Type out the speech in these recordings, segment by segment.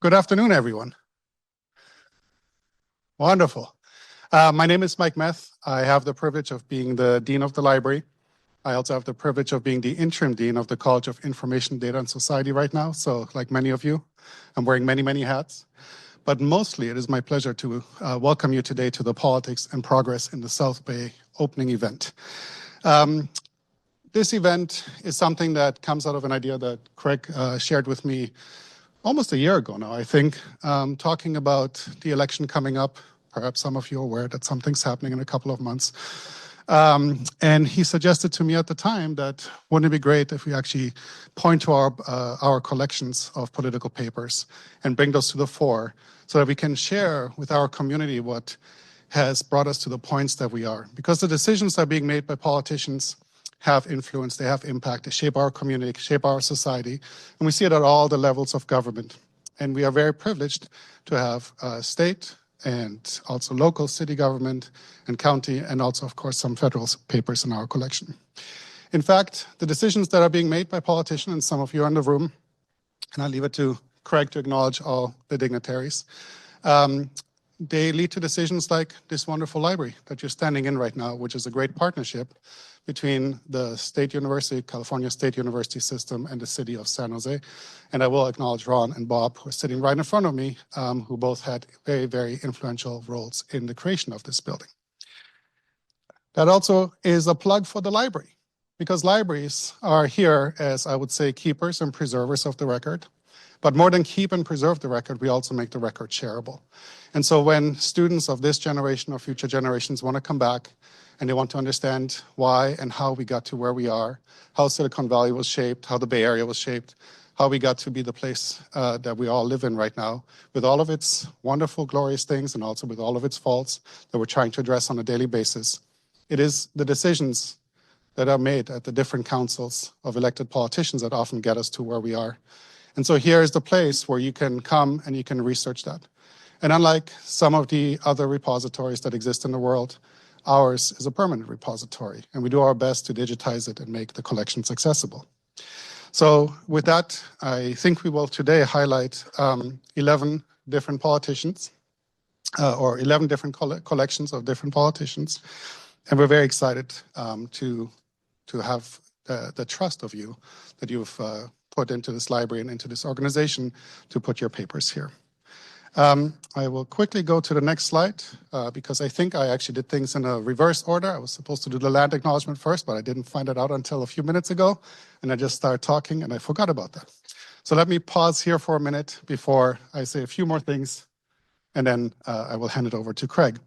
Good afternoon, everyone. Wonderful. My name is Mike Meth. I have the privilege of being the Dean of the Library. I also have the privilege of being the interim Dean of the College of Information, Data, and Society right now. So like many of you, I'm wearing many, many hats. But mostly it is my pleasure to welcome you today to the Politics and Progress in the South Bay opening event. This event is something that comes out of an idea that Craig shared with me almost a year ago now, I think, talking about the election coming up. Perhaps some of you are aware that something's happening in a couple of months. And he suggested to me at the time that wouldn't it be great if we actually point to our collections of political papers and bring those to the fore so that we can share with our community what has brought us to the points that we are. Because the decisions that are being made by politicians have influence, they have impact, they shape our community, shape our society, and we see it at all the levels of government. And we are very privileged to have state and also local city government and county, and also, of course, some federal papers in our collection. In fact, the decisions that are being made by politicians, and some of you are in the room, and I'll leave it to Craig to acknowledge all the dignitaries, they lead to decisions like this wonderful library that you're standing in right now, which is a great partnership between the State University, California State University system, and the city of San Jose. And I will acknowledge Ron and Bob, who are sitting right in front of me, who both had very, very influential roles in the creation of this building. That also is a plug for the library, because libraries are here as, I would say, keepers and preservers of the record. But more than keep and preserve the record, we also make the record shareable. And so when students of this generation or future generations want to come back and they want to understand why and how we got to where we are, how Silicon Valley was shaped, how the Bay Area was shaped, how we got to be the place that we all live in right now, with all of its wonderful, glorious things and also with all of its faults that we're trying to address on a daily basis, it is the decisions that are made at the different councils of elected politicians that often get us to where we are. And so here is the place where you can come and you can research that. And unlike some of the other repositories that exist in the world, ours is a permanent repository, and we do our best to digitize it and make the collections accessible. So with that, I think we will today highlight 11 different politicians, or 11 different collections of different politicians. And we're very excited to have the trust of you that you've put into this library and into this organization to put your papers here. I will quickly go to the next slide because I think I actually did things in a reverse order. I was supposed to do the land acknowledgement first, but I didn't find it out until a few minutes ago, and I just started talking and I forgot about that. So let me pause here for a minute before I say a few more things, and then I will hand it over to Craig.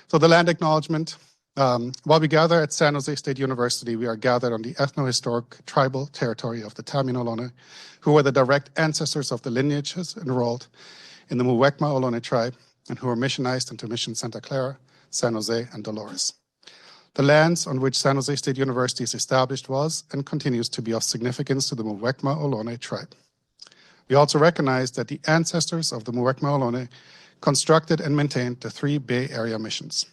So the land acknowledgement. While we gather at San Jose State University, we are gathered on the ethno-historic tribal territory of the Taminoolone, who were the direct ancestors of the lineages enrolled in the Muwekma Ohlone tribe and who were missionized into Mission Santa Clara, San Jose, and Dolores. The lands on which San Jose State University is established was and continues to be of significance to the Muwekma Ohlone tribe. We also recognize that the ancestors of the Muwekma Ohlone constructed and maintained the 3 Bay Area missions.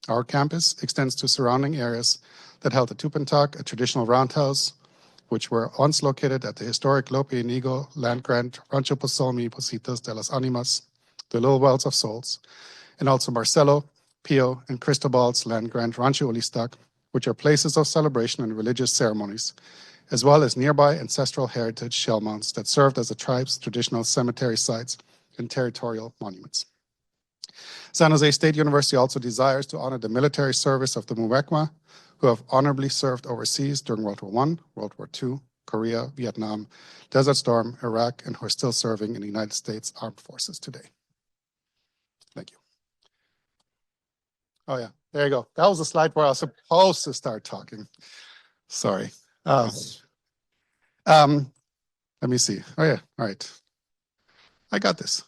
Our campus extends to surrounding areas that held the Tupantak, a traditional roundhouse, which were once located at the historic Lope Inigo land grant Rancho Posolmi Positas de las Animas, the Little Wells of Souls, and also Marcelo, Pio, and Cristobal's land grant Rancho Ulistac, which are places of celebration and religious ceremonies, as well as nearby ancestral heritage shell mounds that served as the tribe's traditional cemetery sites and territorial monuments. San Jose State University also desires to honor the military service of the Muwekma, who have honorably served overseas during World War I, World War II, Korea, Vietnam, Desert Storm, Iraq, and who are still serving in the United States Armed Forces today. Thank you. Oh yeah, there you go. That was a slide where I was supposed to start talking. Sorry. Let me see. Oh yeah, all right. I got this.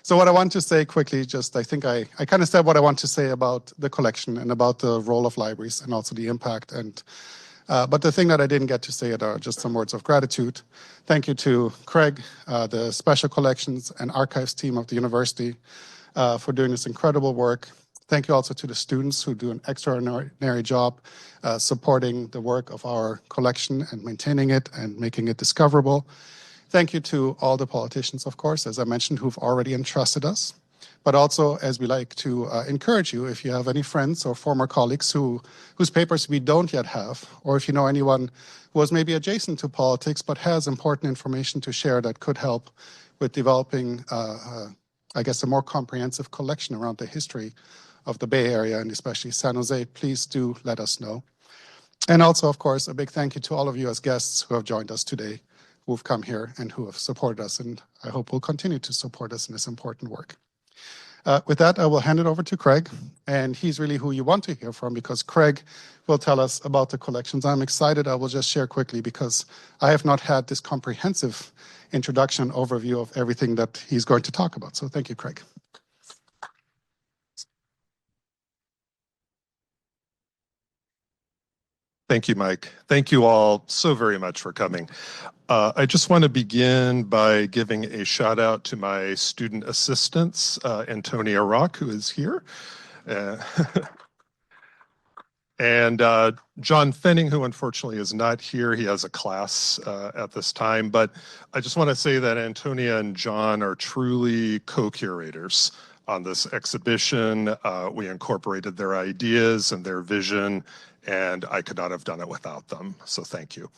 So what I want to say quickly, I think I kind of said what I want to say about the collection and about the role of libraries and also the impact. But the thing that I didn't get to say are just some words of gratitude. Thank you to Craig, the Special Collections and Archives team of the university for doing this incredible work. Thank you also to the students who do an extraordinary job supporting the work of our collection and maintaining it and making it discoverable. Thank you to all the politicians, of course, as I mentioned, who've already entrusted us. But also, as we like to encourage you, if you have any friends or former colleagues whose papers we don't yet have, or if you know anyone who was maybe adjacent to politics but has important information to share that could help with developing, I guess, a more comprehensive collection around the history of the Bay Area and especially San Jose, please do let us know. And also, of course, a big thank you to all of you as guests who have joined us today, who have come here and who have supported us, and I hope will continue to support us in this important work. With that, I will hand it over to Craig, and he's really who you want to hear from because Craig will tell us about the collections. I'm excited. I will just share quickly because I have not had this comprehensive introduction overview of everything that he's going to talk about. So thank you, Craig. Thank you, Mike. Thank you all so very much for coming. I just want to begin by giving a shout out to my student assistants, Antonia Rock, who is here, and John Fenning, who unfortunately is not here. He has a class at this time, but I just want to say that Antonia and John are truly co-curators on this exhibition. We incorporated their ideas and their vision, and I could not have done it without them, so thank you.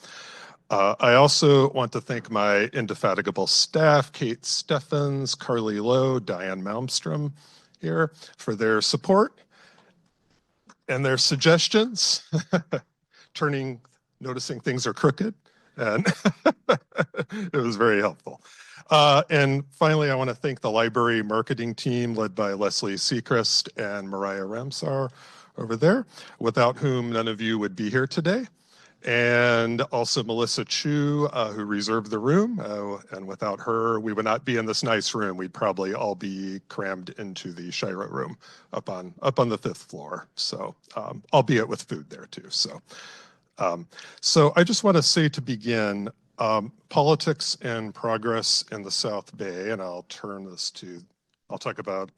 I also want to thank my indefatigable staff, Kate Steffens, Carly Lowe, Diane Malmstrom here, for their support and their suggestions, noticing things are crooked, and it was very helpful. And finally, I want to thank the library marketing team led by Leslie Seacrest and Mariah Ramsar over there, without whom none of you would be here today. And also Melissa Chu, who reserved the room, and without her, we would not be in this nice room. We'd probably all be crammed into the Shira room up on the 5th floor. So, albeit with food there too. So I just want to say to begin, politics and progress in the South Bay, and I'll talk about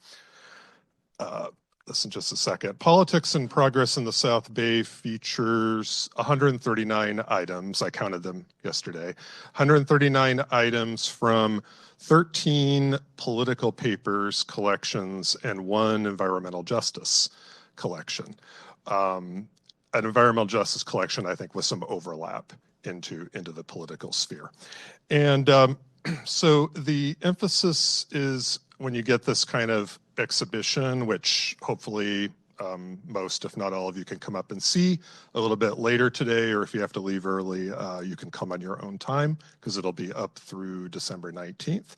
this in just a second. Politics and Progress in the South Bay features 139 items. I counted them yesterday. 139 items from 13 political papers, collections, and 1 environmental justice collection. An environmental justice collection, I think, with some overlap into the political sphere. And so the emphasis is when you get this kind of exhibition, which hopefully most, if not all of you, can come up and see a little bit later today, or if you have to leave early, you can come on your own time because it'll be up through December 19th.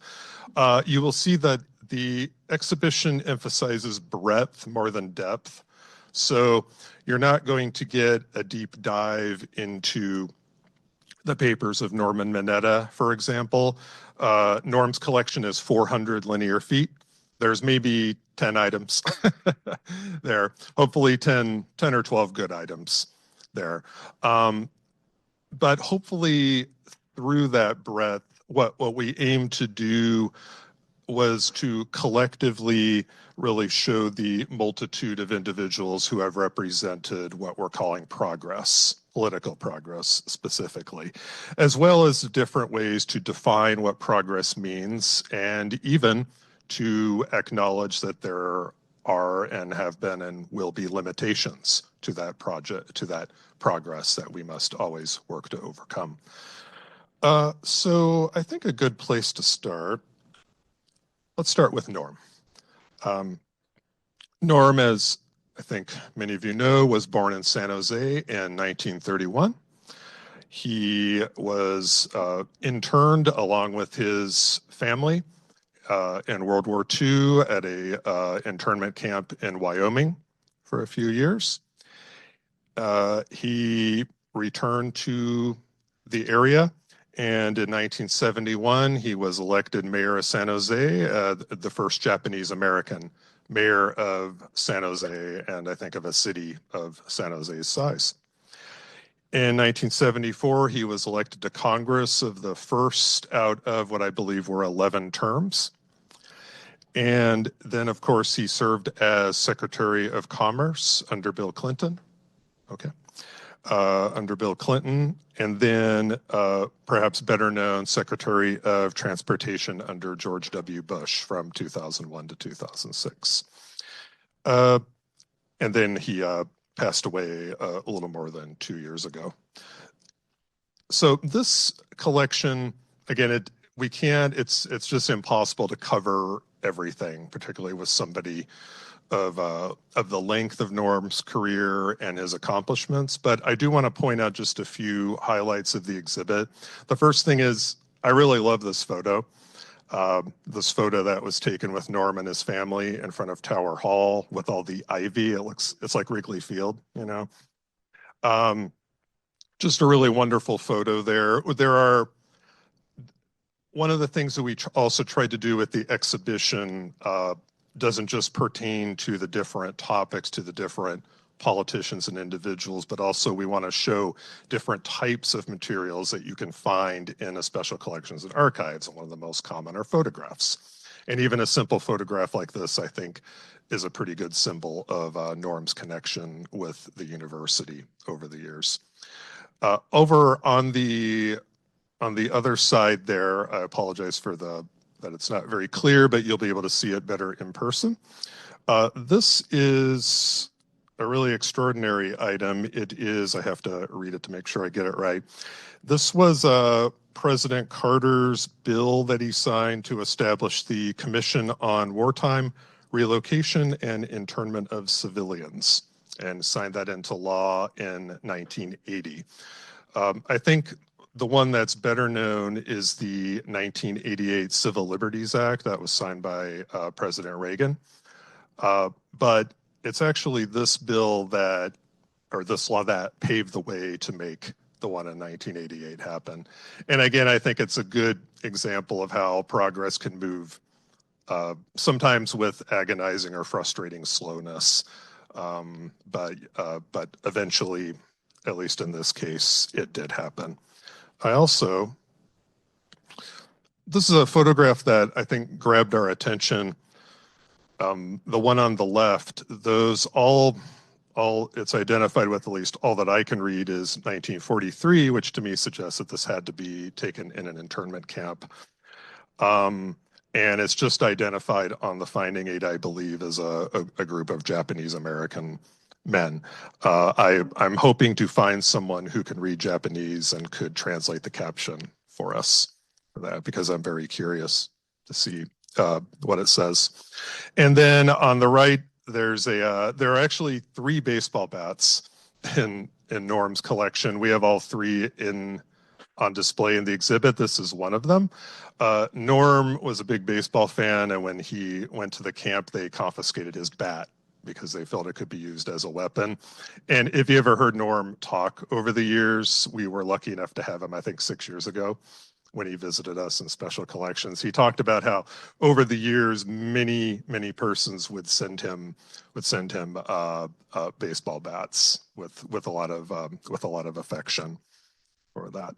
You will see that the exhibition emphasizes breadth more than depth. So you're not going to get a deep dive into the papers of Norman Mineta, for example. Norm's collection is 400 linear feet. There's maybe 10 items there, hopefully 10 or 12 good items there. But hopefully through that breadth, what we aim to do was to collectively really show the multitude of individuals who have represented what we're calling progress, political progress specifically, as well as different ways to define what progress means, and even to acknowledge that there are and have been and will be limitations to that progress that we must always work to overcome. So I think a good place to start, let's start with Norm. Norm, as I think many of you know, was born in San Jose in 1931. He was interned along with his family in World War II at a internment camp in Wyoming for a few years. He returned to the area, and in 1971, he was elected mayor of San Jose, the first Japanese American mayor of San Jose, and I think of a city of San Jose's size. In 1974, he was elected to Congress of the first out of what I believe were 11 terms. And then, of course, he served as Secretary of Commerce under Bill Clinton. Okay. under Bill Clinton, and then perhaps better known Secretary of Transportation under George W. Bush from 2001 to 2006. And then he passed away a little more than 2 years ago. So this collection, again, it's just impossible to cover everything, particularly with somebody of the length of Norm's career and his accomplishments. But I do want to point out just a few highlights of the exhibit. The first thing is, I really love this photo. This photo that was taken with Norm and his family in front of Tower Hall with all the ivy. It's like Wrigley Field, you know. Just a really wonderful photo there. One of the things that we also tried to do with the exhibition doesn't just pertain to the different topics, to the different politicians and individuals, but also we want to show different types of materials that you can find in a special collections and archives. And one of the most common are photographs. And even a simple photograph like this, I think, is a pretty good symbol of Norm's connection with the university over the years. Over on the other side there, I apologize for that it's not very clear, but you'll be able to see it better in person. This is a really extraordinary item. It is, I have to read it to make sure I get it right. This was President Carter's bill that he signed to establish the Commission on Wartime Relocation and Internment of Civilians, and signed that into law in 1980. I think the one that's better known is the 1988 Civil Liberties Act that was signed by President Reagan. But it's actually this bill this law that paved the way to make the one in 1988 happen. And again, I think it's a good example of how progress can move, sometimes with agonizing or frustrating slowness. But eventually, at least in this case, it did happen. This is a photograph that I think grabbed our attention. The one on the left, it's identified with, at least all that I can read, is 1943, which to me suggests that this had to be taken in an internment camp. And it's just identified on the finding aid, I believe, as a group of Japanese American men. I'm hoping to find someone who can read Japanese and could translate the caption for us for that, because I'm very curious to see what it says. And then on the right, there are actually 3 baseball bats in Norm's collection. We have all 3 on display in the exhibit. This is one of them. Norm was a big baseball fan, and when he went to the camp, they confiscated his bat because they felt it could be used as a weapon. And if you ever heard Norm talk over the years, we were lucky enough to have him, I think 6 years ago, when he visited us in special collections. He talked about how over the years, many persons would send him baseball bats with a lot of affection for that.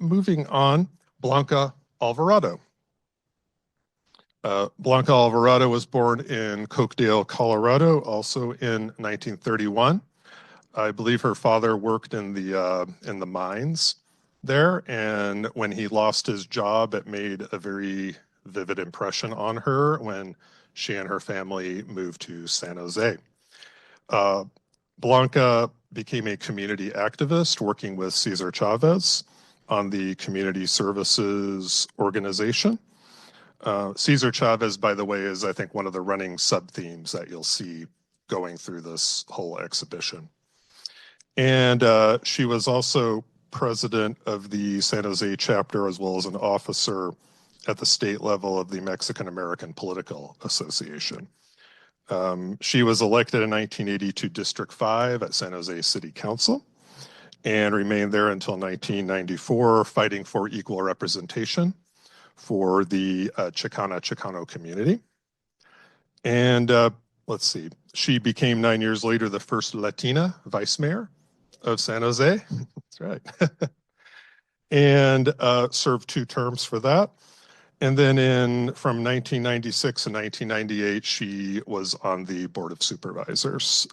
Moving on, Blanca Alvarado. Blanca Alvarado was born in Cokedale, Colorado, also in 1931. I believe her father worked in the mines there, and when he lost his job, it made a very vivid impression on her when she and her family moved to San Jose. Blanca became a community activist working with Cesar Chavez on the Community Services Organization. Cesar Chavez, by the way, is, I think, one of the running sub-themes that you'll see going through this whole exhibition. And she was also president of the San Jose chapter, as well as an officer at the state level of the Mexican American Political Association. She was elected in 1980 to District 5 at San Jose City Council and remained there until 1994, fighting for equal representation for the Chicano community. And let's see, she became 9 years later the first Latina vice mayor of San Jose. That's right. And served 2 terms for that. And then from 1996 to 1998, she was on the Board of Supervisors,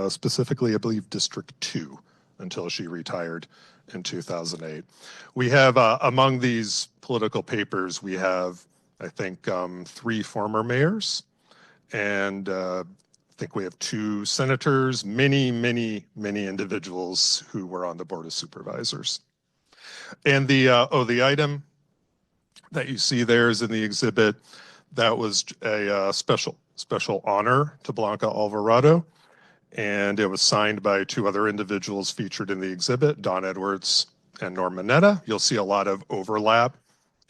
specifically, I believe, District 2, until she retired in 2008. We have, among these political papers, we have, I think, 3 former mayors, and I think we have 2 senators, many individuals who were on the Board of Supervisors. And the item that you see there is in the exhibit. That was a special honor to Blanca Alvarado, and it was signed by 2 other individuals featured in the exhibit, Don Edwards and Norman Mineta. You'll see a lot of overlap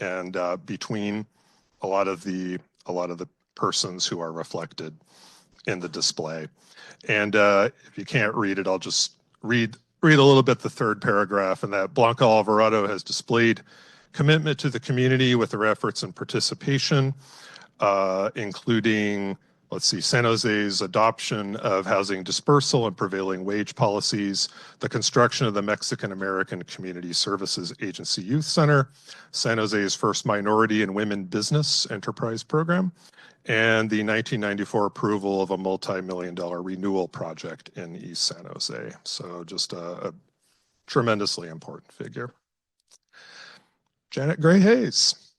and between a lot of the persons who are reflected in the display. And if you can't read it, I'll just read a little bit the 3rd paragraph, and that Blanca Alvarado has displayed commitment to the community with their efforts and participation, including, let's see, San Jose's adoption of housing dispersal and prevailing wage policies, the construction of the Mexican American Community Services Agency Youth Center, San Jose's first minority and women business enterprise program, and the 1994 approval of a multi-million-dollar renewal project in East San Jose. So just a tremendously important figure. Janet Gray Hayes.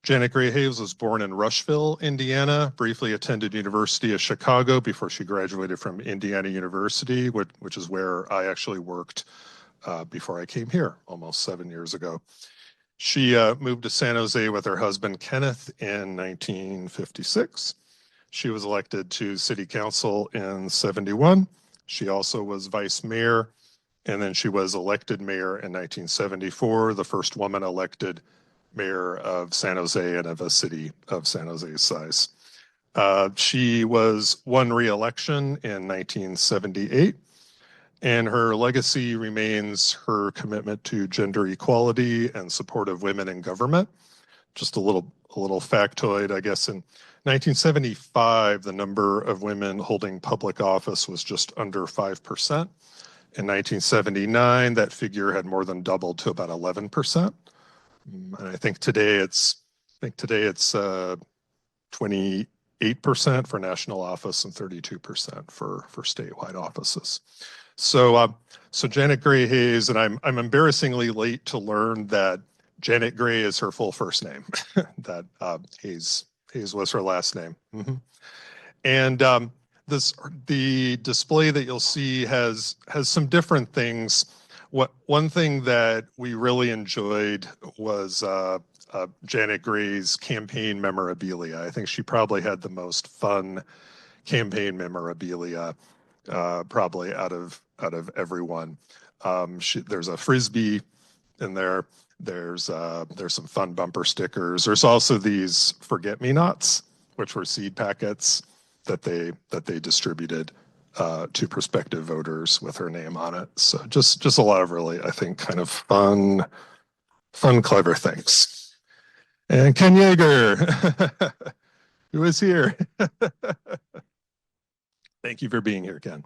Janet Gray Hayes was born in Rushville, Indiana, briefly attended University of Chicago before she graduated from Indiana University, which is where I actually worked before I came here almost 7 years ago. She moved to San Jose with her husband, Kenneth, in 1956. She was elected to city council in 71. She also was vice mayor, and then she was elected mayor in 1974, the first woman elected mayor of San Jose and of a city of San Jose's size. She was won re-election in 1978, and her legacy remains her commitment to gender equality and support of women in government. Just a little factoid, I guess, in 1975, the number of women holding public office was just under 5%. In 1979, that figure had more than doubled to about 11%. And I think today it's 28% for national office and 32% for statewide offices. So Janet Gray Hayes, and I'm embarrassingly late to learn that Janet Gray is her full first name. That Hayes was her last name. Mm-hmm. And the display that you'll see has some different things. One thing that we really enjoyed was Janet Gray's campaign memorabilia. I think she probably had the most fun campaign memorabilia, probably out of everyone. There's a Frisbee in there. There's some fun bumper stickers. There's also these forget-me-nots, which were seed packets that they distributed to prospective voters with her name on it. So just a lot of really, I think, kind of fun, clever things. And Ken Yeager, who is here. Thank you for being here, Ken.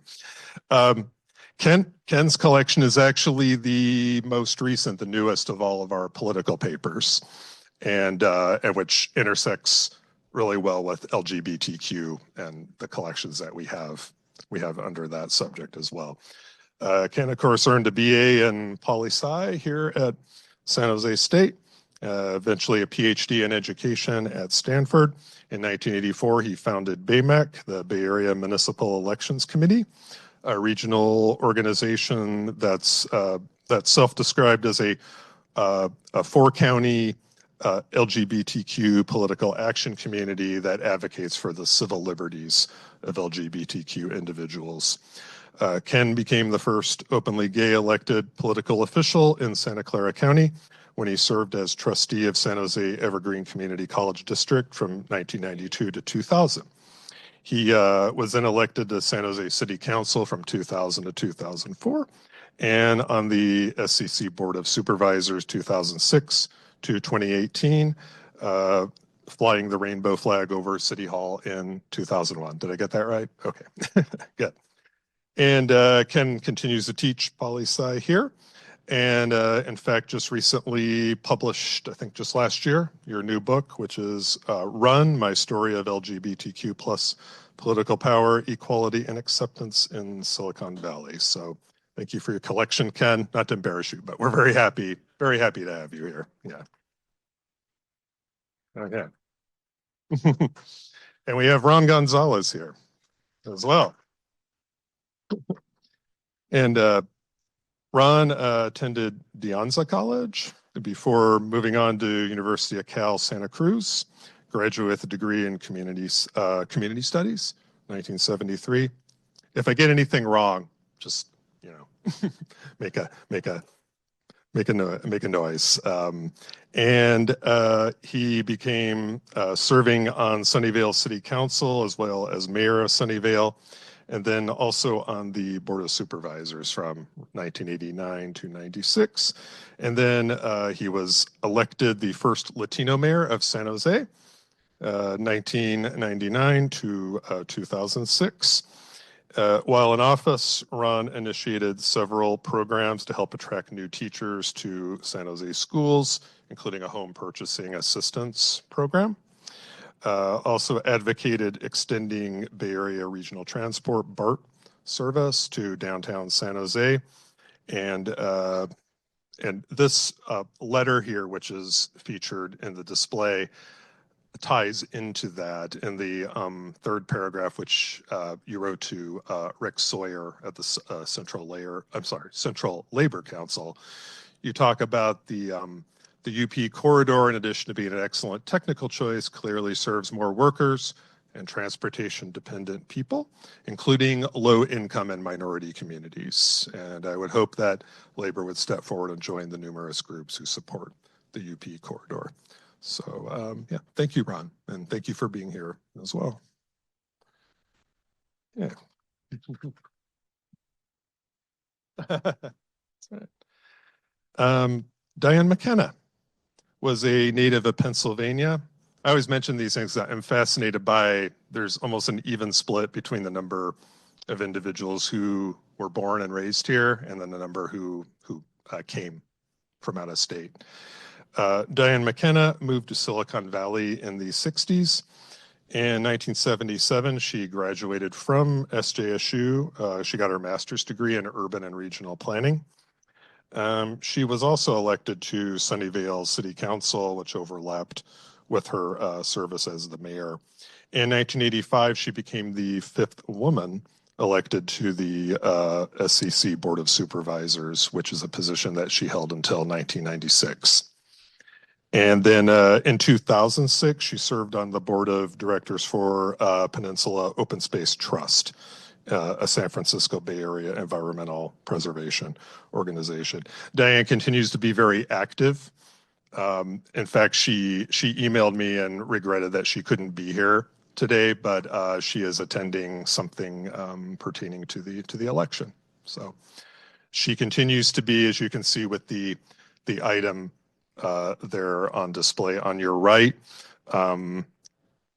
Ken's collection is actually the most recent, the newest of all of our political papers, and which intersects really well with LGBTQ and the collections that we have under that subject as well. Ken, of course, earned a BA in poli-sci here at San Jose State, eventually a PhD in education at Stanford. In 1984, he founded BAMEC, the Bay Area Municipal Elections Committee, a regional organization that's self-described as a 4-county LGBTQ political action community that advocates for the civil liberties of LGBTQ individuals. Ken became the first openly gay elected political official in Santa Clara County when he served as trustee of San Jose Evergreen Community College District from 1992 to 2000. He was then elected to San Jose City Council from 2000 to 2004 and on the SCC Board of Supervisors 2006 to 2018, flying the rainbow flag over City Hall in 2001. Did I get that right? Okay, good. And Ken continues to teach poli-sci here. And in fact, just recently published, I think just last year, your new book, which is Run, My Story of LGBTQ plus Political Power, Equality, and Acceptance in Silicon Valley. So thank you for your collection, Ken. Not to embarrass you, but we're very happy to have you here. Yeah. Okay. And we have Ron Gonzalez here as well. And Ron attended De Anza College before moving on to University of Cal Santa Cruz, graduated with a degree in community studies, 1973. If I get anything wrong, just, you know, make a noise. And he became serving on Sunnyvale City Council as well as mayor of Sunnyvale, and then also on the Board of Supervisors from 1989 to 96. And then he was elected the first Latino mayor of San Jose, 1999 to 2006. While in office, Ron initiated several programs to help attract new teachers to San Jose schools, including a home purchasing assistance program. Also advocated extending Bay Area Regional Transport BART service to downtown San Jose. And this letter here, which is featured in the display, ties into that in the third paragraph, which you wrote to Rick Sawyer at the Central Labor Council. You talk about the UP corridor, in addition to being an excellent technical choice, clearly serves more workers and transportation-dependent people, including low-income and minority communities. And I would hope that labor would step forward and join the numerous groups who support the UP corridor. So yeah, thank you, Ron, and thank you for being here as well. Yeah. That's right. Dianne McKenna was a native of Pennsylvania. I always mention these things that I'm fascinated by. There's almost an even split between the number of individuals who were born and raised here and then the number who came from out of state. Dianne McKenna moved to Silicon Valley in the 60s. In 1977, she graduated from SJSU. She got her master's degree in urban and regional planning. She was also elected to Sunnyvale City Council, which overlapped with her service as the mayor. In 1985, she became the fifth woman elected to the SCC Board of Supervisors, which is a position that she held until 1996. And then in 2006, she served on the board of directors for Peninsula Open Space Trust, a San Francisco Bay Area environmental preservation organization. Dianne continues to be very active. In fact, she emailed me and regretted that she couldn't be here today, but she is attending something pertaining to the election. So she continues to be, as you can see with the item there on display on your right,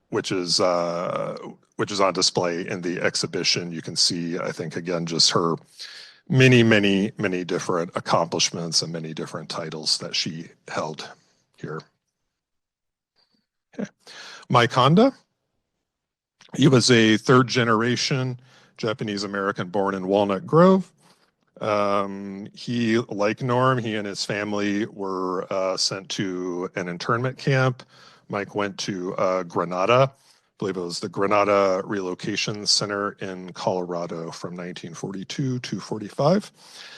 which is on display in the exhibition. You can see, I think, again, just her many different accomplishments and many different titles that she held here. Okay. Mike Honda, he was a third generation Japanese American born in Walnut Grove. He, like Norm, he and his family were sent to an internment camp. Mike went to Granada. I believe it was the Granada Relocation Center in Colorado from 1942 to 45.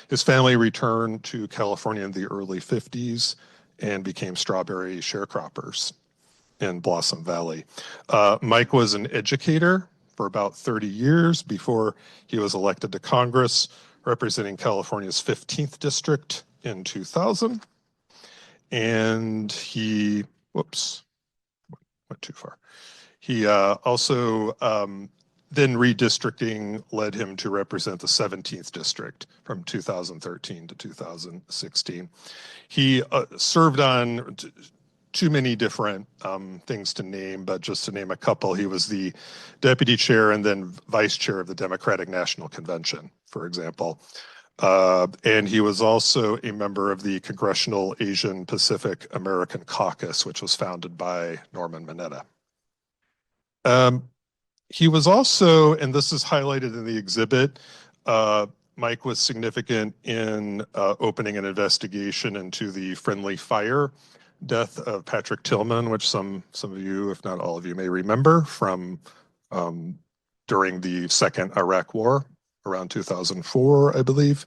His family returned to California in the early 50s and became strawberry sharecroppers in Blossom Valley. Mike was an educator for about 30 years before he was elected to Congress, representing California's 15th district in 2000. And he, whoops, went too far. He also, then redistricting led him to represent the 17th district from 2013 to 2016. He served on too many different things to name, but just to name a couple, he was the deputy chair and then vice chair of the Democratic National Convention, for example. And he was also a member of the Congressional Asian Pacific American Caucus, which was founded by Norman Mineta. He was also, and this is highlighted in the exhibit, Mike was significant in opening an investigation into the friendly fire death of Patrick Tillman, which some of you, if not all of you, may remember from during the Second Iraq War around 2004, I believe.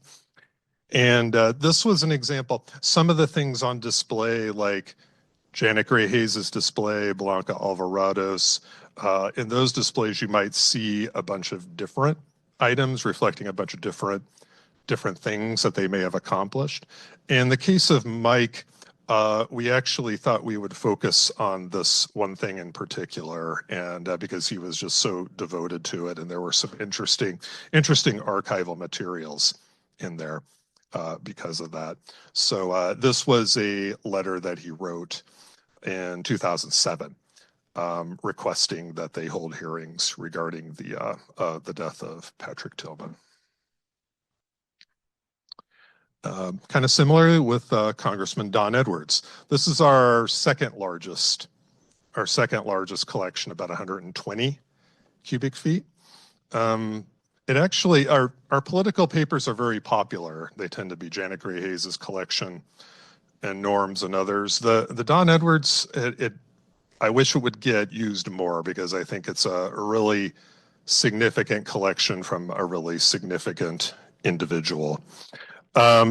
And this was an example. Some of the things on display, like Janet Gray Hayes' display, Blanca Alvarado's, in those displays, you might see a bunch of different items reflecting a bunch of different things that they may have accomplished. In the case of Mike, we actually thought we would focus on this one thing in particular, and because he was just so devoted to it, and there were some interesting archival materials in there because of that. So this was a letter that he wrote in 2007. Requesting that they hold hearings regarding the death of Patrick Tillman. Kind of similarly with Congressman Don Edwards. This is our second largest collection, about 120 cubic feet. It actually, our political papers are very popular. They tend to be Janet Gray Hayes' collection and Norm's and others. The Don Edwards, I wish it would get used more because I think it's a really significant collection from a really significant individual.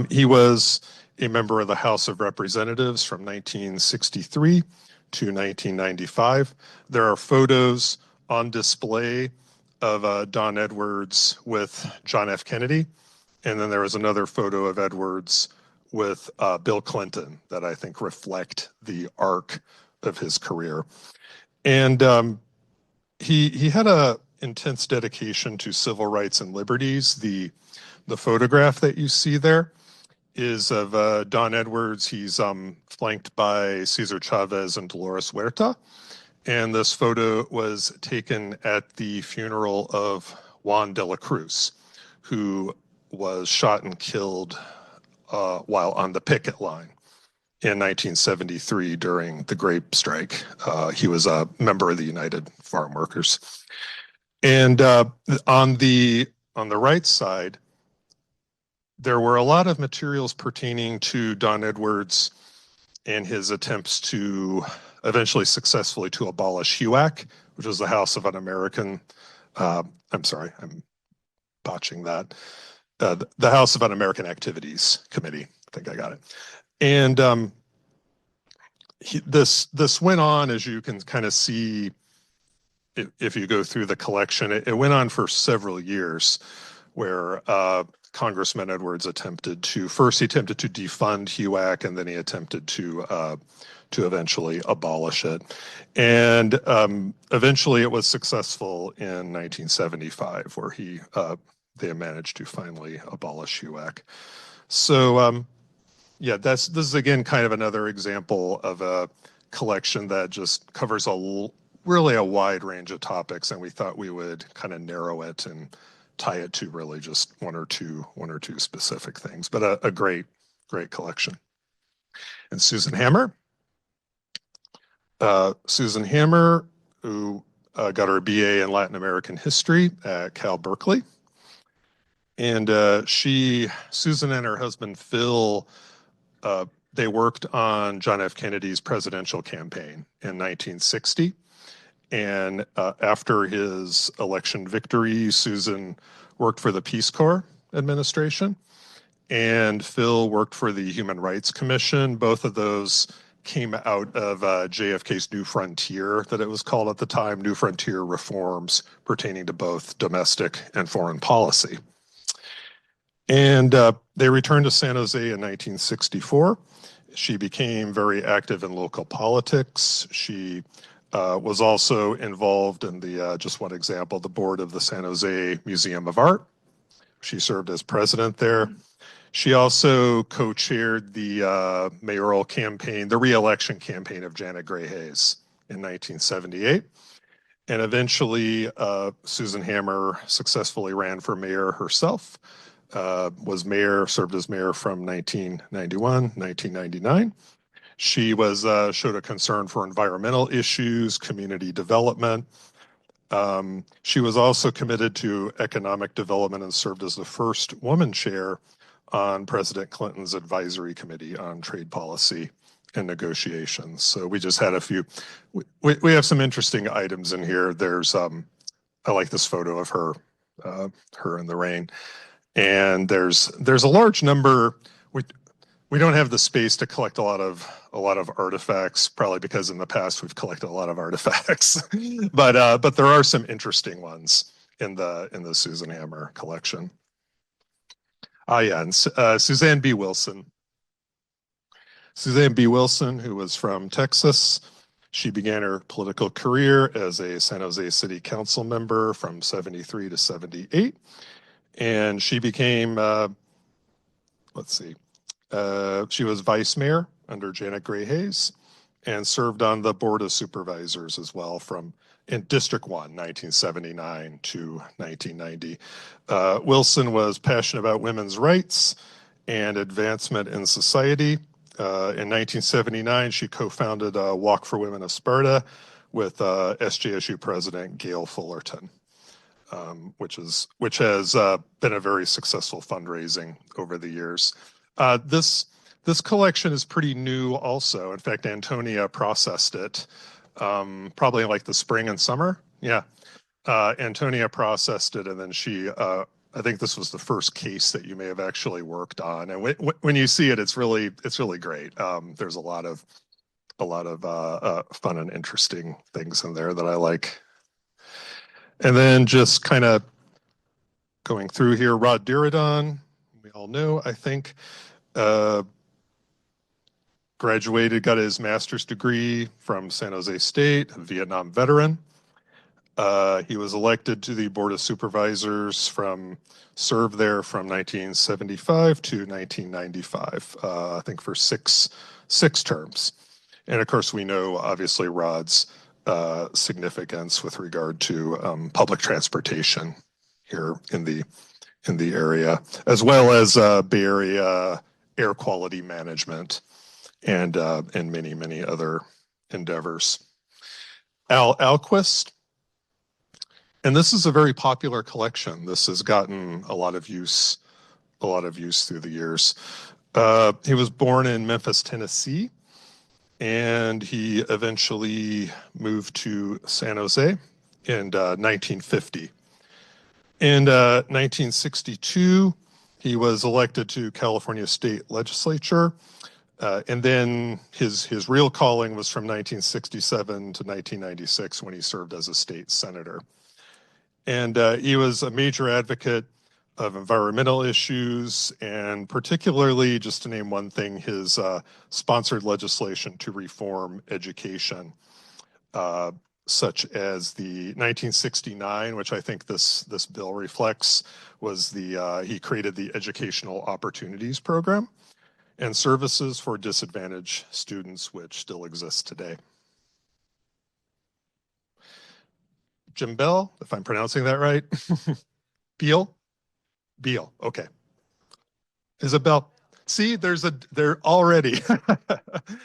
He was a member of the House of Representatives from 1963 to 1995. There are photos on display of Don Edwards with John F. Kennedy. And then there was another photo of Edwards with Bill Clinton that I think reflect the arc of his career. And he had a intense dedication to civil rights and liberties. The photograph that you see there is of Don Edwards. He's flanked by Cesar Chavez and Dolores Huerta. And this photo was taken at the funeral of Juan de la Cruz, who was shot and killed while on the picket line in 1973 during the grape strike. He was a member of the United Farm Workers. And on the right side, there were a lot of materials pertaining to Don Edwards and his attempts to eventually successfully to abolish HUAC, which was the House of Un-American, I'm sorry, I'm botching that. The House of Un-American Activities Committee, I think I got it. And this went on, as you can kind of see, if you go through the collection, it went on for several years where Congressman Edwards attempted to defund HUAC, and then he attempted to eventually abolish it. And eventually it was successful in 1975, where they managed to finally abolish HUAC. So yeah, this is again kind of another example of a collection that just covers really a wide range of topics, and we thought we would kind of narrow it and tie it to really just one or two specific things, but a great collection. And Susan Hammer. Susan Hammer, who got her BA in Latin American history at Cal Berkeley. And Susan and her husband, Phil, they worked on John F. Kennedy's presidential campaign in 1960. And after his election victory, Susan worked for the Peace Corps administration, and Phil worked for the Human Rights Commission. Both of those came out of JFK's New Frontier, that it was called at the time, New Frontier reforms pertaining to both domestic and foreign policy. And they returned to San Jose in 1964. She became very active in local politics. She was also involved in just one example, the board of the San Jose Museum of Art. She served as president there. She also co-chaired the mayoral campaign, the re-election campaign of Janet Gray Hayes in 1978. And eventually, Susan Hammer successfully ran for mayor herself was mayor, served as mayor from 1991, 1999. She showed a concern for environmental issues, community development. She was also committed to economic development and served as the first woman chair on President Clinton's advisory committee on trade policy and negotiations. So we just had a few. We have some interesting items in here. I like this photo of her, her in the rain, and there's a large number. We don't have the space to collect a lot of artifacts, probably because in the past we've collected a lot of artifacts, but there are some interesting ones in the Susan Hammer collection. Yeah, and Suzanne B. Wilson. Suzanne B. Wilson, who was from Texas, she began her political career as a San Jose City Council member from 73 to 78, and she became, let's see, she was vice mayor under Janet Gray Hayes and served on the Board of Supervisors as well in District 1, 1979 to 1990. Wilson was passionate about women's rights and advancement in society. In 1979, she co-founded Walk for Women of Sparta with SJSU President Gail Fullerton, which has been a very successful fundraising over the years. This collection is pretty new also. In fact, Antonia processed it probably like the spring and summer. Yeah. Antonia processed it, and then I think this was the first case that you may have actually worked on. And when you see it, it's really great. There's a lot of fun and interesting things in there that I like. And then just kind of going through here, Rod Diridon, we all know, I think, graduated, got his master's degree from San Jose State, a Vietnam veteran. He was elected to the Board of Supervisors served there from 1975 to 1995, I think for six terms. And of course, we know obviously Rod's significance with regard to public transportation here in the area, as well as Bay Area air quality management and many other endeavors. Al Alquist. And this is a very popular collection. This has gotten a lot of use through the years. He was born in Memphis, Tennessee, and he eventually moved to San Jose in 1950. In 1962, he was elected to California State Legislature, and then his real calling was from 1967 to 1996 when he served as a state senator. And he was a major advocate of environmental issues, and particularly, just to name one thing, his sponsored legislation to reform education, such as the 1969, which I think this bill reflects, was he created the Educational Opportunities Program and services for disadvantaged students, which still exists today. Jim Bell, if I'm pronouncing that right. Beal, okay. Isabel, see, they're already.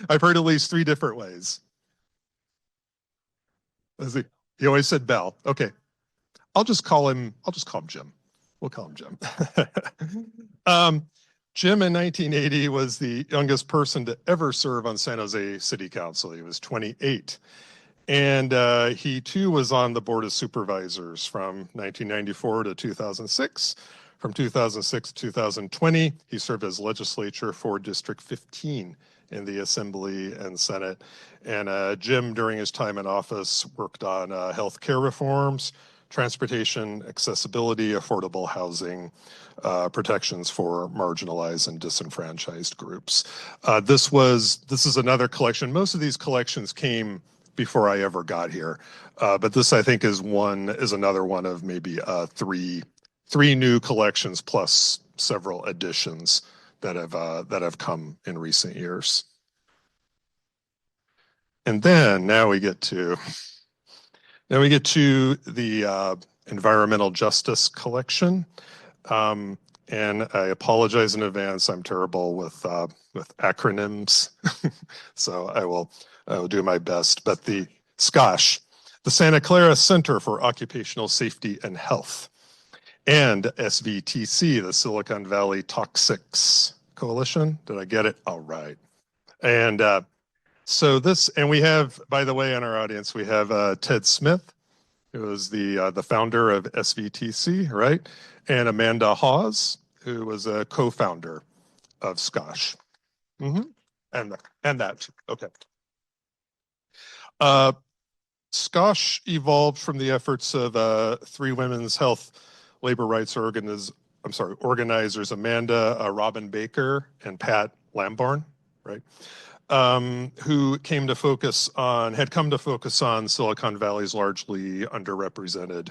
I've heard at least 3 different ways. He always said Bell. Okay, I'll just call him Jim. We'll call him Jim. Jim in 1980 was the youngest person to ever serve on San Jose City Council. He was 28. And he too was on the Board of Supervisors from 1994 to 2006. From 2006 to 2020, he served as legislature for District 15 in the Assembly and Senate. And Jim, during his time in office, worked on health care reforms, transportation accessibility, affordable housing, protections for marginalized and disenfranchised groups. This is another collection. Most of these collections came before I ever got here, but this I think is another one of maybe three new collections plus several additions that have come in recent years. And then now we get to the environmental justice collection. And and I apologize in advance. I'm terrible with acronyms, so I will do my best. But the SCOSH, the Santa Clara Center for Occupational Safety and Health, and SVTC, the Silicon Valley Toxics Coalition. Did I get it? All right. And so this, and we have, by the way, in our audience, we have Ted Smith, who is the founder of SVTC, right? And Amanda Hawes, who was a co-founder of SCOSH. And that, okay. SCOSH evolved from the efforts of three women's health labor rights organizers, Amanda Robin Baker and Pat Lamborn, right? Who had come to focus on Silicon Valley's largely underrepresented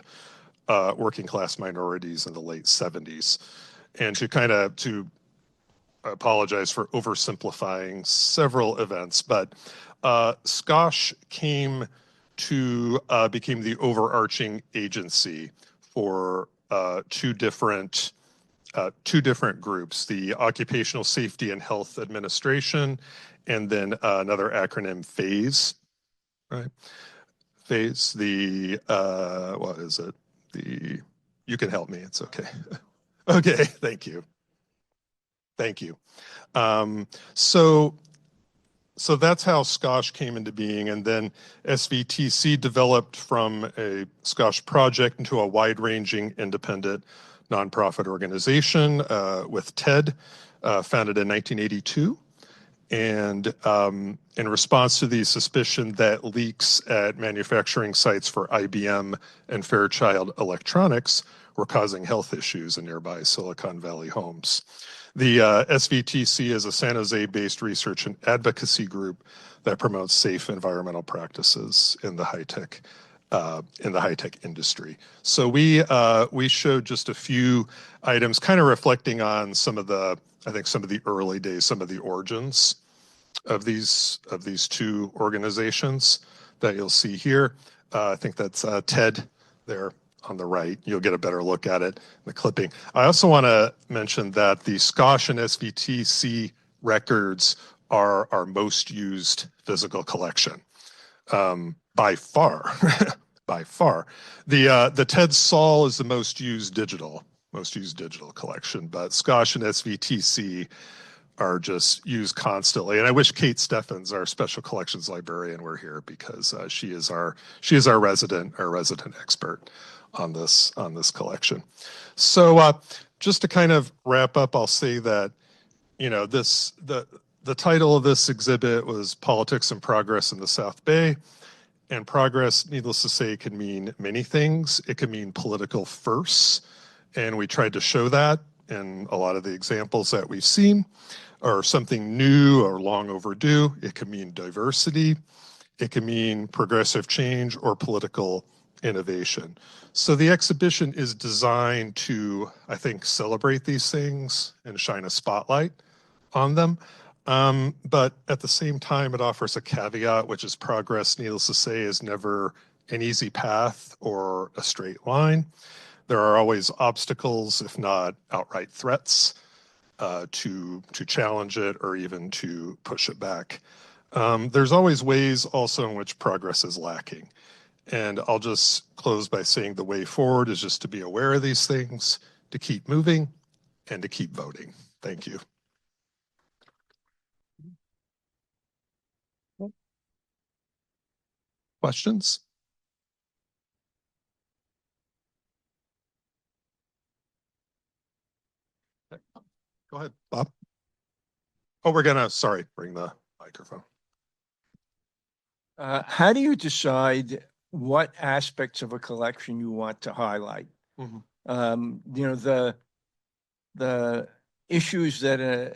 working class minorities in the late 70s. And to apologize for oversimplifying several events, but SCOSH became the overarching agency for two different groups, the Occupational Safety and Health Administration, and then another acronym, PHASE, right? PHASE, what is it? You can help me, it's okay. Okay, thank you. Thank you. So that's how SCOSH came into being, and then SVTC developed from a SCOSH project into a wide-ranging independent nonprofit organization with TED, founded in 1982. And in response to the suspicion that leaks at manufacturing sites for IBM and Fairchild Electronics were causing health issues in nearby Silicon Valley homes, the SVTC is a San Jose-based research and advocacy group that promotes safe environmental practices in the high-tech industry. So we showed just a few items, kind of reflecting on some of the early days, some of the origins of these two organizations that you'll see here. I think that's TED there on the right. You'll get a better look at it in the clipping. I also want to mention that the SCOSH and SVTC records are our most used physical collection, by far. By far. The TED Sol is the most used digital collection, but SCOSH and SVTC are just used constantly. And I wish Kate Steffens, our special collections librarian, were here, because she is our resident expert on this collection. So just to kind of wrap up, I'll say that, the title of this exhibit was Politics and Progress in the South Bay. And progress, needless to say, can mean many things. It can mean political firsts, and we tried to show that in a lot of the examples that we've seen, or something new or long overdue. It can mean diversity. It can mean progressive change or political innovation. So the exhibition is designed to, I think, celebrate these things and shine a spotlight on them. But at the same time, it offers a caveat, which is progress, needless to say, is never an easy path or a straight line. There are always obstacles, if not outright threats, to challenge it or even to push it back. There's always ways also in which progress is lacking. And I'll just close by saying the way forward is just to be aware of these things, to keep moving, and to keep voting. Thank you. Questions? Go ahead, Bob. Oh, bring the microphone. How do you decide what aspects of a collection you want to highlight? The issues that a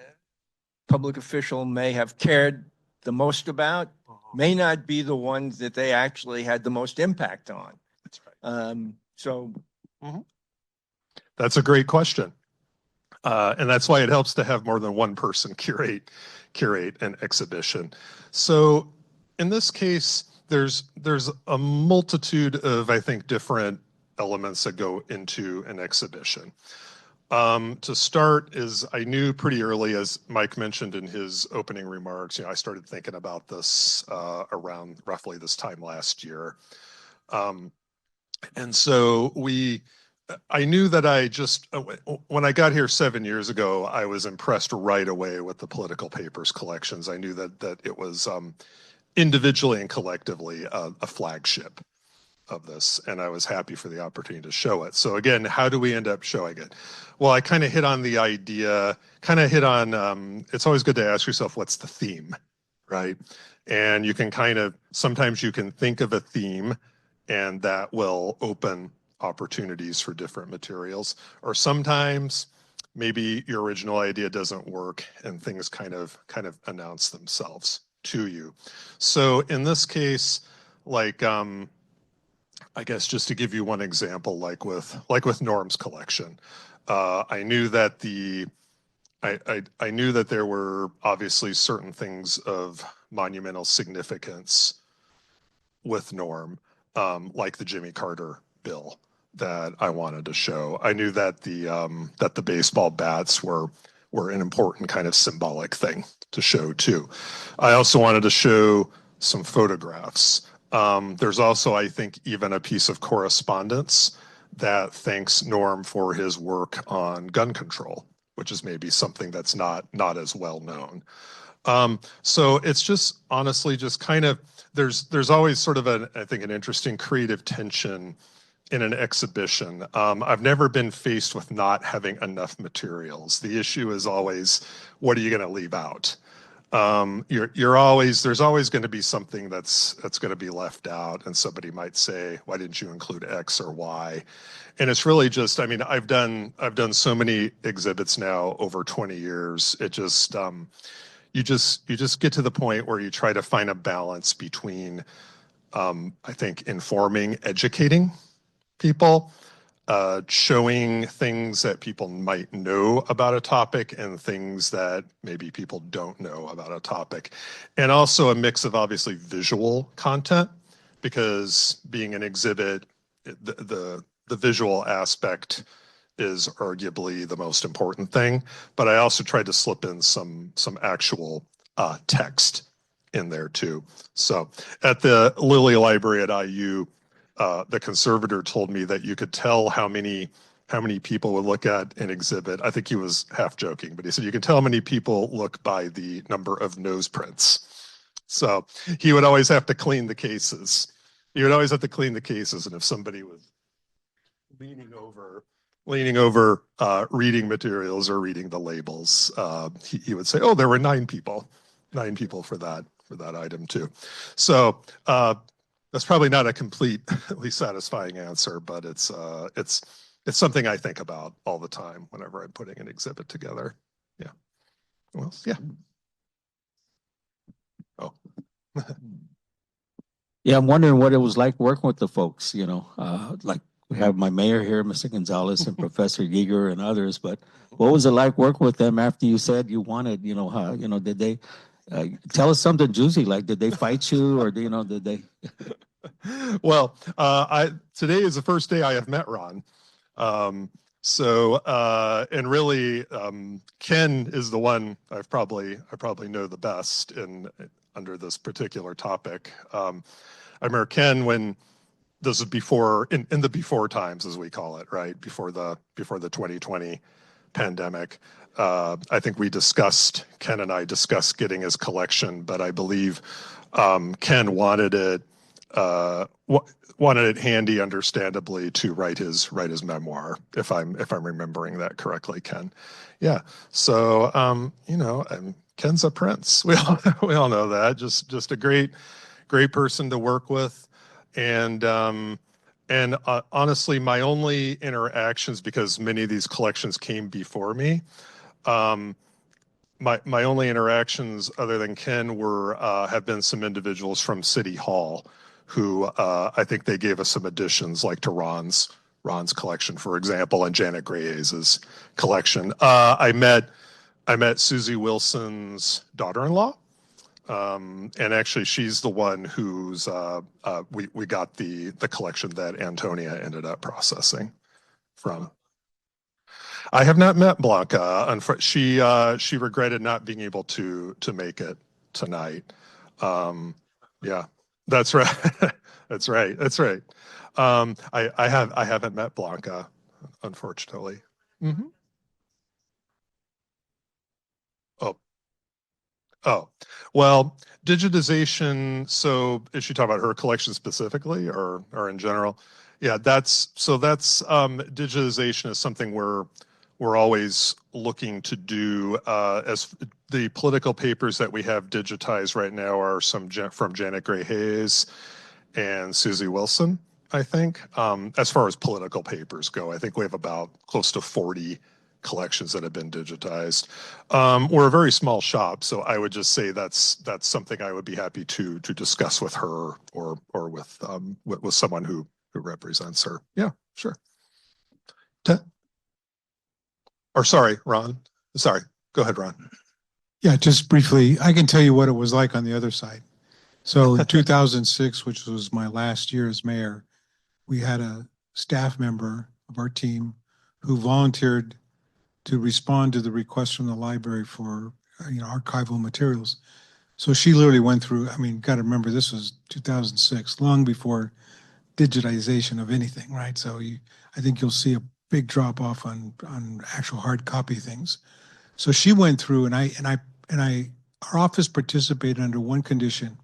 public official may have cared the most about may not be the ones that they actually had the most impact on. That's right. That's a great question. And that's why it helps to have more than one person curate an exhibition. So in this case, there's a multitude of, I think, different elements that go into an exhibition. To start is I knew pretty early, as Mike mentioned in his opening remarks, I started thinking about this around roughly this time last year. And so I knew that when I got here 7 years ago, I was impressed right away with the political papers collections. I knew that it was individually and collectively a flagship of this, and I was happy for the opportunity to show it. So again, how do we end up showing it? Well, I kind of hit on the idea, it's always good to ask yourself, what's the theme, right? And sometimes you can think of a theme and that will open opportunities for different materials. Or sometimes maybe your original idea doesn't work and things kind of announce themselves to you. So in this case, I guess just to give you one example, like with Norm's collection, I knew that I knew that there were obviously certain things of monumental significance with Norm, like the Jimmy Carter bill that I wanted to show. I knew that the baseball bats were an important kind of symbolic thing to show too. I also wanted to show some photographs. There's also, I think, even a piece of correspondence that thanks Norm for his work on gun control, which is maybe something that's not as well known. So it's just honestly just kind of there's always sort of I think an interesting creative tension in an exhibition. I've never been faced with not having enough materials. The issue is always, what are you going to leave out? There's always going to be something that's going to be left out, and somebody might say, why didn't you include X or Y? And it's really just, I mean, I've done so many exhibits now over 20 years. It just you just get to the point where you try to find a balance between I think informing, educating people, showing things that people might know about a topic and things that maybe people don't know about a topic. And also a mix of obviously visual content, because being an exhibit, the visual aspect is arguably the most important thing. But I also tried to slip in some actual text in there too. So at the Lilly Library at IU, the conservator told me that you could tell how many people would look at an exhibit. I think he was half joking, but he said you can tell how many people look by the number of nose prints. So he would always have to clean the cases. He would always have to clean the cases, and if somebody was leaning over reading materials or reading the labels, he would say, "Oh, there were 9 people for that item too." So that's probably not a completely satisfying answer, but it's something I think about all the time whenever I'm putting an exhibit together. Yeah. Well, yeah. Oh. Yeah, I'm wondering what it was like working with the folks, like we have my mayor here, Mr. Gonzalez, and Professor Yeager and others, but what was it like working with them after you said you wanted, did they tell us something juicy, like did they fight you or, did they? Well, today is the first day I have met Ron. And really, Ken is the one I probably know the best under this particular topic. I remember Ken when this was before in the before times, as we call it, right? Before the 2020 pandemic. I think Ken and I discussed getting his collection, but I believe Ken wanted it handy, understandably, to write his memoir, if I'm remembering that correctly, Ken. Yeah. So Ken's a prince. We all know that. Just a great person to work with, and honestly, my only interactions, because many of these collections came before me, my only interactions other than Ken have been some individuals from City Hall who I think they gave us some additions, like to Ron's collection, for example, and Janet Gray's collection. I met Susie Wilson's daughter-in-law, and actually she's the one who's we got the collection that Antonia ended up processing from. I have not met Blanca. She regretted not being able to make it tonight. Yeah, that's right. That's right. That's right. I haven't met Blanca, unfortunately. Hmm. Oh, oh, well, digitization. So is she talking about her collection specifically or in general? Yeah, that's digitization is something we're always looking to do. As the political papers that we have digitized right now are from Janet Gray Hayes and Susie Wilson, I think. As far as political papers go, I think we have about close to 40 collections that have been digitized. We're a very small shop, so I would just say that's something I would be happy to discuss with her or with someone who represents her. Yeah, sure. Or sorry, Ron. Sorry. Go ahead, Ron. Yeah, just briefly, I can tell you what it was like on the other side. So in 2006, which was my last year as mayor, we had a staff member of our team who volunteered to respond to the request from the library for archival materials. So she literally went through, I mean, got to remember this was 2006, long before digitization of anything, right? So I think you'll see a big drop off on actual hard copy things. So she went through, our office participated under one condition,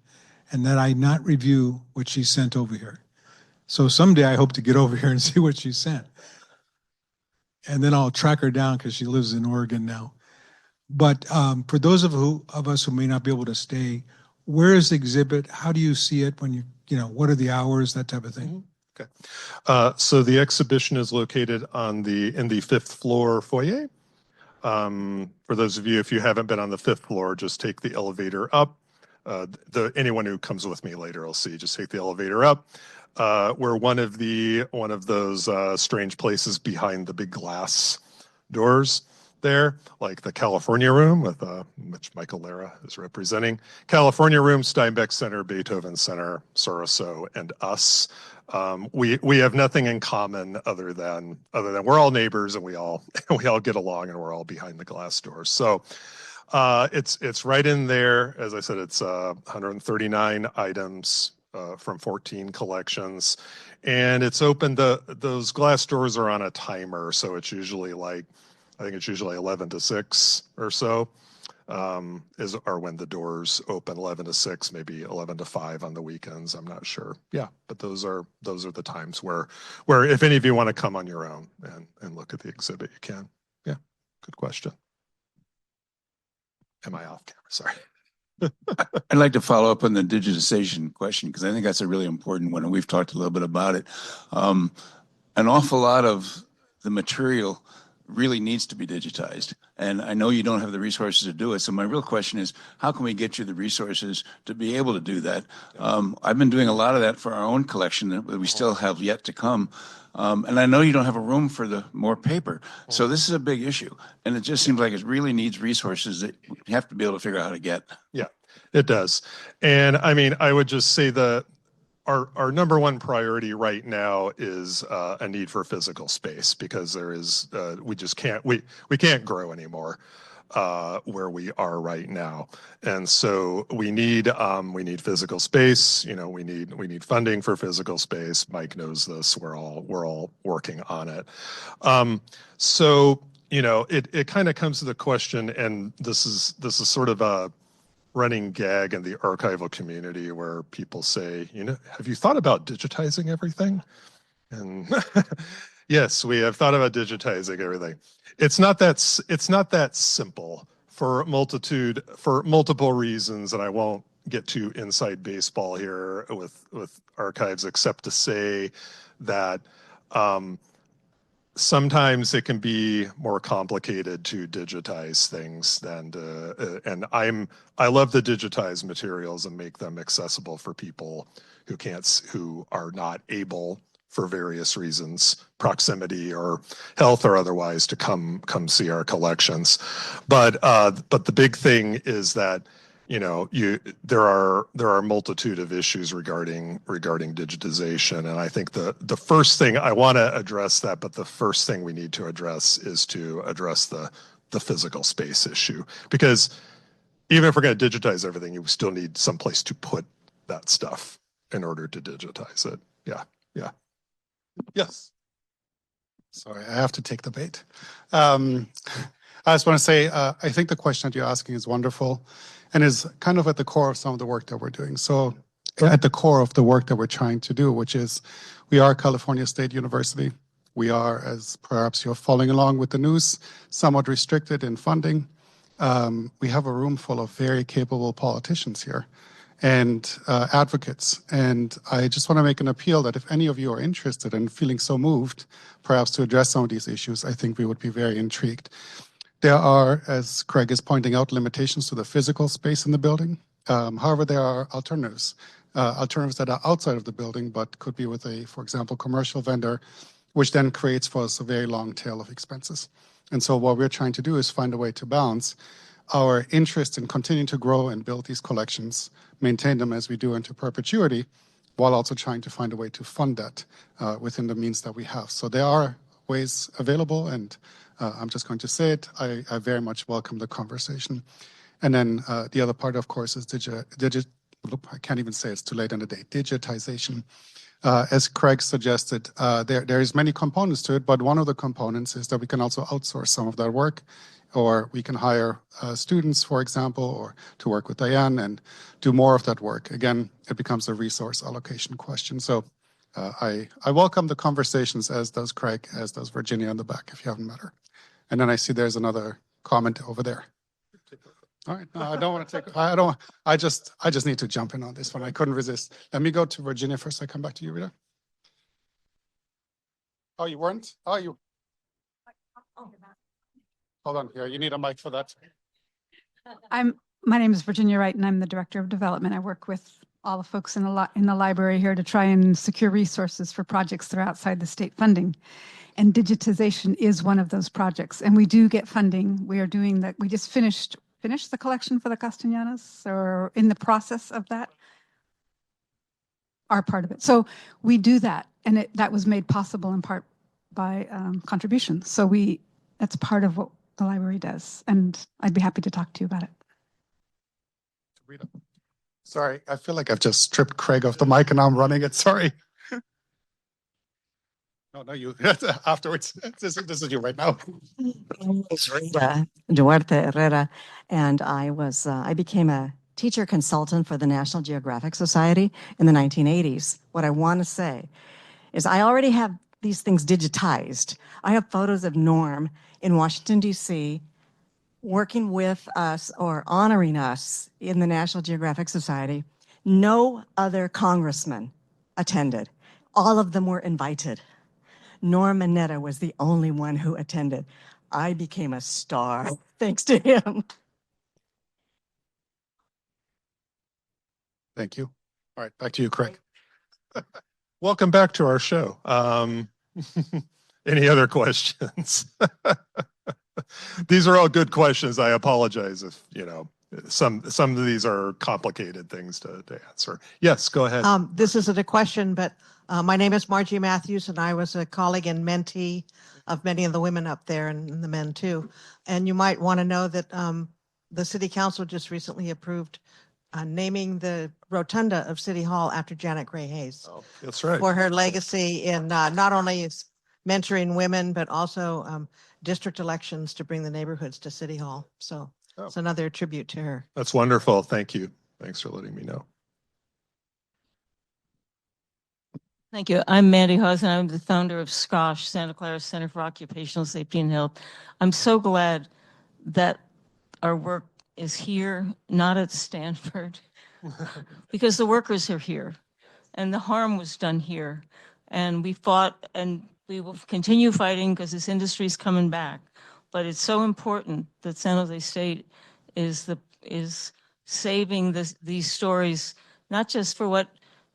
and that I not review what she sent over here. So someday I hope to get over here and see what she sent. And then I'll track her down because she lives in Oregon now. But for those of us who may not be able to stay, where is the exhibit? How do you see it when what are the hours, that type of thing? Okay. So the exhibition is located in the fifth floor foyer. For those of you, if you haven't been on the fifth floor, just take the elevator up. Anyone who comes with me later will see. Just take the elevator up. We're one of those strange places behind the big glass doors there, like the California Room, which Michael Lara is representing. California Room, Steinbeck Center, Beethoven Center, Soroso, and us. We have nothing in common other than we're all neighbors and we all get along and we're all behind the glass doors. So it's right in there. As I said, it's 139 items from 14 collections, and it's open. Those glass doors are on a timer, so it's usually I think it's usually 11 to 6 or so. Or when the doors open, 11 to 6, maybe 11 to 5 on the weekends. I'm not sure. Yeah, but those are the times where if any of you want to come on your own and look at the exhibit, you can. Yeah, good question. Am I off camera? Sorry. I'd like to follow up on the digitization question because I think that's a really important one, and we've talked a little bit about it. An awful lot of the material really needs to be digitized, and I know you don't have the resources to do it. So my real question is, how can we get you the resources to be able to do that? I've been doing a lot of that for our own collection that we still have yet to come. And I know you don't have a room for the more paper. So this is a big issue. And it just seems like it really needs resources that you have to be able to figure out how to get. Yeah, it does. And I mean, I would just say our number one priority right now is a need for physical space because there is we can't grow anymore where we are right now, and so we need physical space. We need funding for physical space. Mike knows this. We're all working on it. So it kind of comes to the question, and this is sort of a running gag in the archival community where people say, have you thought about digitizing everything? And yes, we have thought about digitizing everything. It's not that simple for multiple reasons, and I won't get too inside baseball here with archives, except to say that sometimes it can be more complicated to digitize things than and I love to digitize materials and make them accessible for people who are not able for various reasons, proximity or health or otherwise, to come see our collections. But the big thing is that there are a multitude of issues regarding digitization, and I think the first thing I want to address that, but the first thing we need to address is to address the physical space issue, because even if we're going to digitize everything, you still need some place to put that stuff in order to digitize it. Yeah, yeah, yes. Sorry, I have to take the bait. I just want to say, I think the question that you're asking is wonderful and is kind of at the core of some of the work that we're doing. So at the core of the work that we're trying to do, which is we are California State University. We are, as perhaps you're following along with the news, somewhat restricted in funding. We have a room full of very capable politicians here and advocates. And I just want to make an appeal that if any of you are interested and feeling so moved, perhaps to address some of these issues, I think we would be very intrigued. There are, as Craig is pointing out, limitations to the physical space in the building. However, there are alternatives that are outside of the building, but could be with a, for example, commercial vendor, which then creates for us a very long tail of expenses. And so what we're trying to do is find a way to balance our interest in continuing to grow and build these collections, maintain them as we do into perpetuity, while also trying to find a way to fund that within the means that we have. So there are ways available, and I'm just going to say it. I very much welcome the conversation. And then the other part, of course, is I can't even say it's too late in the day, digitization. As Craig suggested, there is many components to it, but one of the components is that we can also outsource some of that work, or we can hire students, for example, or to work with Dianne and do more of that work. Again, it becomes a resource allocation question. So I welcome the conversations, as does Craig, as does Virginia in the back, if you haven't met her. And then I see there's another comment over there. All right, no, I don't want to take, I just need to jump in on this one. I couldn't resist. Let me go to Virginia first. I come back to you, Rita. Oh, you weren't? Oh, you. Hold on here. You need a mic for that. My name is Virginia Wright, and I'm the Director of Development. I work with all the folks in the library here to try and secure resources for projects that are outside the state funding. And digitization is one of those projects. And we do get funding. We are doing that. We just finished the collection for the Castellanos, or in the process of that. Are part of it. So we do that. And that was made possible in part by contributions. So that's part of what the library does. And I'd be happy to talk to you about it. Rita. Sorry, I feel like I've just stripped Craig off the mic and now I'm running it. Sorry. No, you. Afterwards. This is you right now. My name is Rita Duarte Herrera, and I became a teacher consultant for the National Geographic Society in the 1980s. What I want to say is I already have these things digitized. I have photos of Norm in Washington, D.C., working with us or honoring us in the National Geographic Society. No other congressman attended. All of them were invited. Norman Mineta was the only one who attended. I became a star thanks to him. Thank you. All right, back to you, Craig. Welcome back to our show. Any other questions? These are all good questions. I apologize if, some of these are complicated things to answer. Yes, go ahead. This isn't a question, but my name is Margie Matthews, and I was a colleague and mentee of many of the women up there and the men too. And you might want to know that the City Council just recently approved naming the rotunda of City Hall after Janet Gray Hayes. Oh, that's right. For her legacy in not only mentoring women, but also district elections to bring the neighborhoods to City Hall. So it's another tribute to her. That's wonderful. Thank you. Thanks for letting me know. Thank you. I'm Mandy Hausen. I'm the founder of SCOSH, Santa Clara Center for Occupational Safety and Health. I'm so glad that our work is here, not at Stanford, because the workers are here and the harm was done here. And we fought and we will continue fighting because this industry is coming back. But it's so important that San Jose State is saving these stories, not just for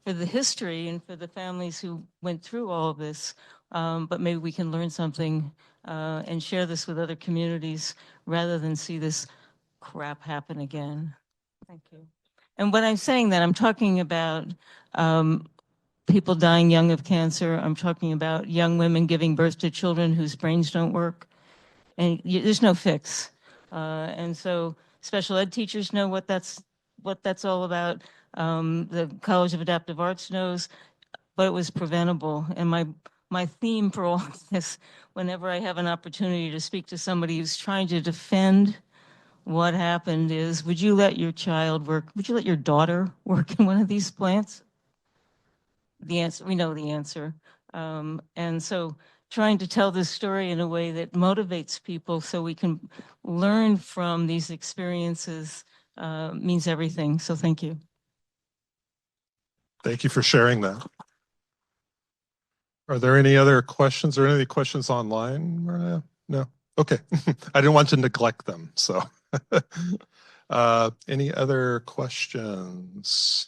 the history and for the families who went through all of this, but maybe we can learn something and share this with other communities rather than see this crap happen again. Thank you. And when I'm saying that, I'm talking about people dying young of cancer. I'm talking about young women giving birth to children whose brains don't work. And there's no fix. And so special ed teachers know what that's all about. The College of Adaptive Arts knows, but it was preventable. And my theme for all of this, whenever I have an opportunity to speak to somebody who's trying to defend what happened, is, would you let your child work? Would you let your daughter work in one of these plants? The answer, we know the answer. And so trying to tell this story in a way that motivates people so we can learn from these experiences means everything. So thank you. Thank you for sharing that. Are there any other questions or any questions online, Mariah? No? Okay. I didn't want to neglect them, so. Any other questions?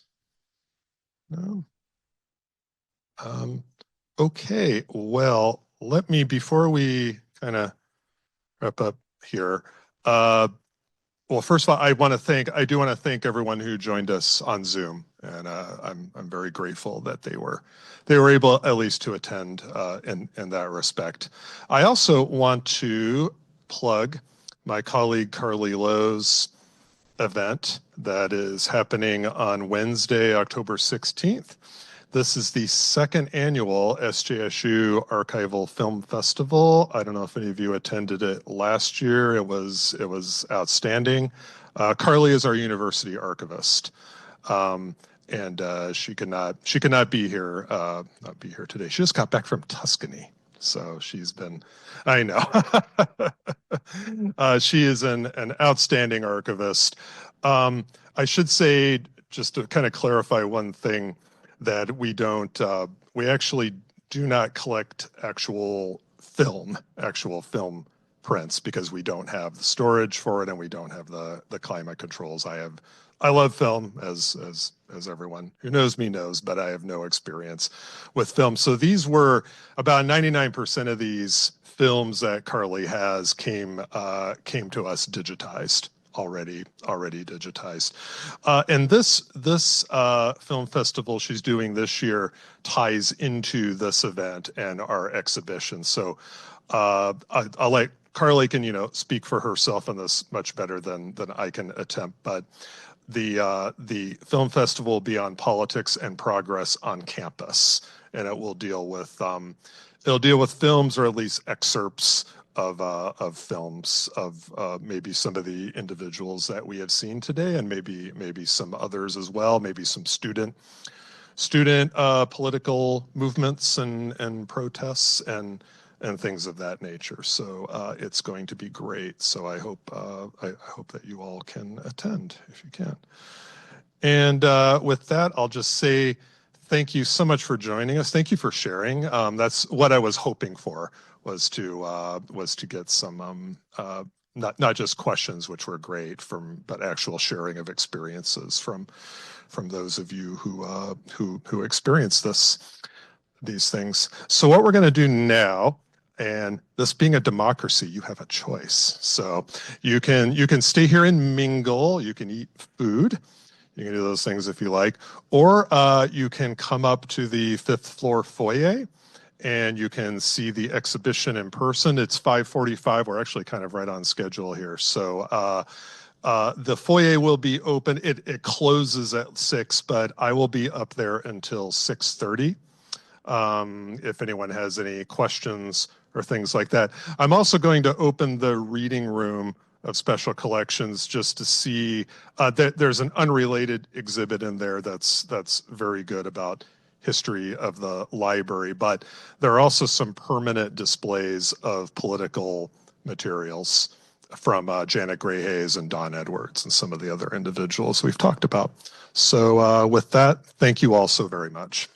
No? Okay, well, let me, before we kind of wrap up here, well, first of all, I do want to thank everyone who joined us on Zoom, and I'm very grateful that they were able at least to attend in that respect. I also want to plug my colleague Carly Lowe's event that is happening on Wednesday, October 16th. This is the second annual SJSU Archival Film Festival. I don't know if any of you attended it last year. It was outstanding. Carly is our university archivist, and she could not be here today. She just got back from Tuscany, so she's been. I know. She is an outstanding archivist. I should say, just to kind of clarify one thing, that we actually do not collect actual film prints because we don't have the storage for it and we don't have the climate controls. I love film, as everyone who knows me knows, but I have no experience with film. So these were about 99% of these films that Carly has came to us digitized. Already digitized. And this film festival she's doing this year ties into this event and our exhibition. So I'll let Carly can speak for herself on this much better than I can attempt. But the film festival will be on politics and progress on campus, and it will deal with films, or at least excerpts of films of maybe some of the individuals that we have seen today, and maybe some others as well, maybe some student political movements and protests and things of that nature. So it's going to be great. So I hope that you all can attend if you can. And with that, I'll just say thank you so much for joining us. Thank you for sharing. That's what I was hoping for, was to get some not just questions, which were great, but actual sharing of experiences from those of you who experienced these things. So what we're going to do now, and this being a democracy, you have a choice. So you can stay here and mingle. You can eat food. You can do those things if you like, or you can come up to the 5th floor foyer and you can see the exhibition in person. It's 5:45. We're actually kind of right on schedule here. So the foyer will be open. It closes at 6, but I will be up there until 6:30. If anyone has any questions or things like that. I'm also going to open the reading room of special collections just to see that there's an unrelated exhibit in there that's very good about history of the library, but there are also some permanent displays of political materials from Janet Gray Hayes and Don Edwards and some of the other individuals we've talked about. So with that, thank you all so very much.